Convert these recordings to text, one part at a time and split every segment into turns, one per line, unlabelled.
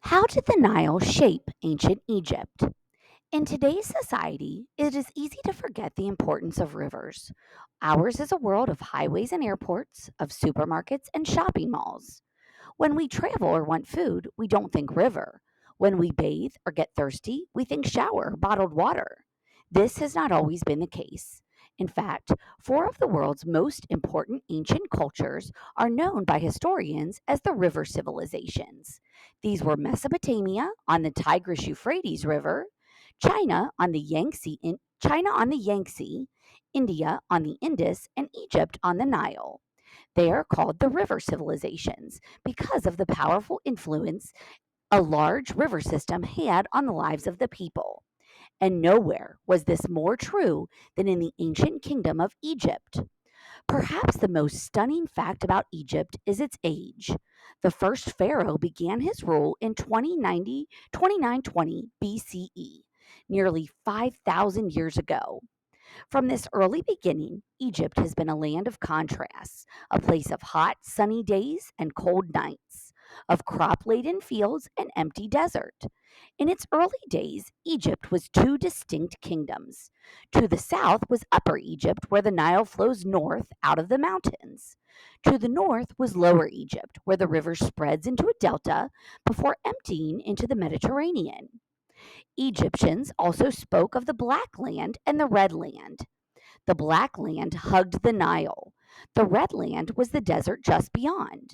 How did the Nile shape ancient Egypt? In today's society, it is easy to forget the importance of rivers. Ours is a world of highways and airports, of supermarkets and shopping malls. When we travel or want food, we don't think river. When we bathe or get thirsty, we think shower, bottled water. This has not always been the case. In fact, four of the world's most important ancient cultures are known by historians as the river civilizations. These were Mesopotamia on the Tigris Euphrates River, China on the Yangtze, India on the Indus, and Egypt on the Nile. They are called the river civilizations because of the powerful influence a large river system had on the lives of the people. And nowhere was this more true than in the ancient kingdom of Egypt. Perhaps the most stunning fact about Egypt is its age. The first pharaoh began his rule in 2920 BCE, nearly 5,000 years ago. From this early beginning, Egypt has been a land of contrasts, a place of hot, sunny days and cold nights, of crop laden fields and empty desert. In its early days, Egypt was two distinct kingdoms. To the south was Upper Egypt, where the Nile flows north out of the mountains. To the north was Lower Egypt, where the river spreads into a delta before emptying into the Mediterranean. Egyptians also spoke of the Black Land and the Red Land. The Black Land hugged the Nile. The Red Land was the desert just beyond.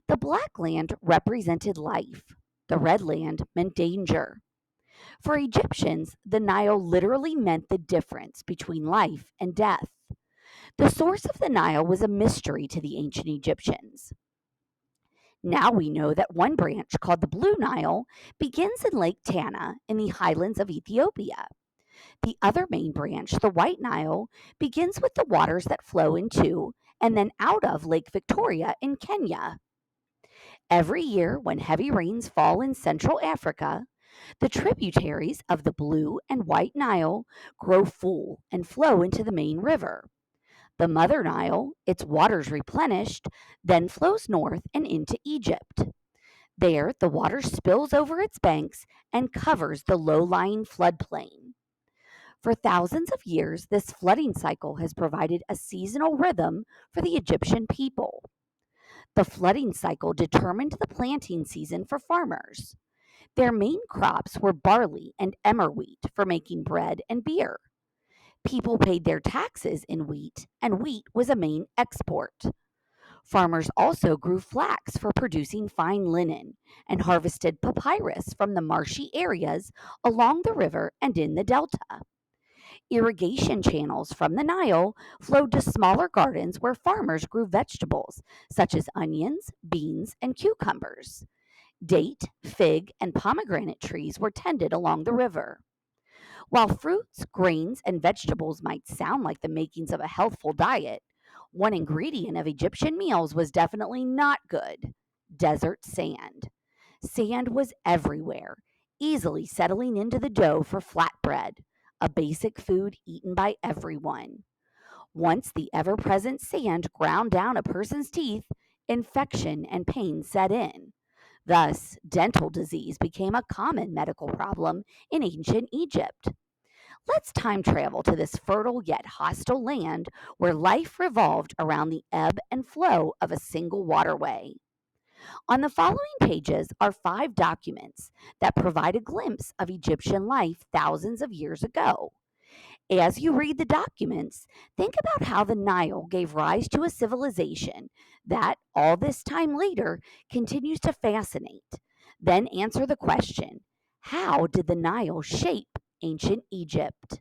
The Black Land represented life. The Red Land meant danger. For Egyptians, the Nile literally meant the difference between life and death. The source of the Nile was a mystery to the ancient Egyptians. Now we know that one branch, called the Blue Nile, begins in Lake Tana in the highlands of Ethiopia. The other main branch, the White Nile, begins with the waters that flow into and then out of Lake Victoria in Kenya. Every year, when heavy rains fall in Central Africa, the tributaries of the Blue and White Nile grow full and flow into the main river. The Mother Nile, its waters replenished, then flows north and into Egypt. There, the water spills over its banks and covers the low lying floodplain. For thousands of years, this flooding cycle has provided a seasonal rhythm for the Egyptian people. The flooding cycle determined the planting season for farmers. Their main crops were barley and emmer wheat for making bread and beer. People paid their taxes in wheat, and wheat was a main export. Farmers also grew flax for producing fine linen and harvested papyrus from the marshy areas along the river and in the delta. Irrigation channels from the Nile flowed to smaller gardens where farmers grew vegetables such as onions, beans, and cucumbers. Date, fig, and pomegranate trees were tended along the river. While fruits, grains, and vegetables might sound like the makings of a healthful diet, one ingredient of Egyptian meals was definitely not good: desert sand. Sand was everywhere, easily settling into the dough for flatbread, a basic food eaten by everyone. Once the ever present sand ground down a person's teeth, infection and pain set in. Thus, dental disease became a common medical problem in ancient Egypt. Let's time travel to this fertile yet hostile land where life revolved around the ebb and flow of a single waterway. On the following pages are five documents that provide a glimpse of Egyptian life thousands of years ago. As you read the documents, think about how the Nile gave rise to a civilization that, all this time later, continues to fascinate. Then answer the question: how did the Nile shape ancient Egypt?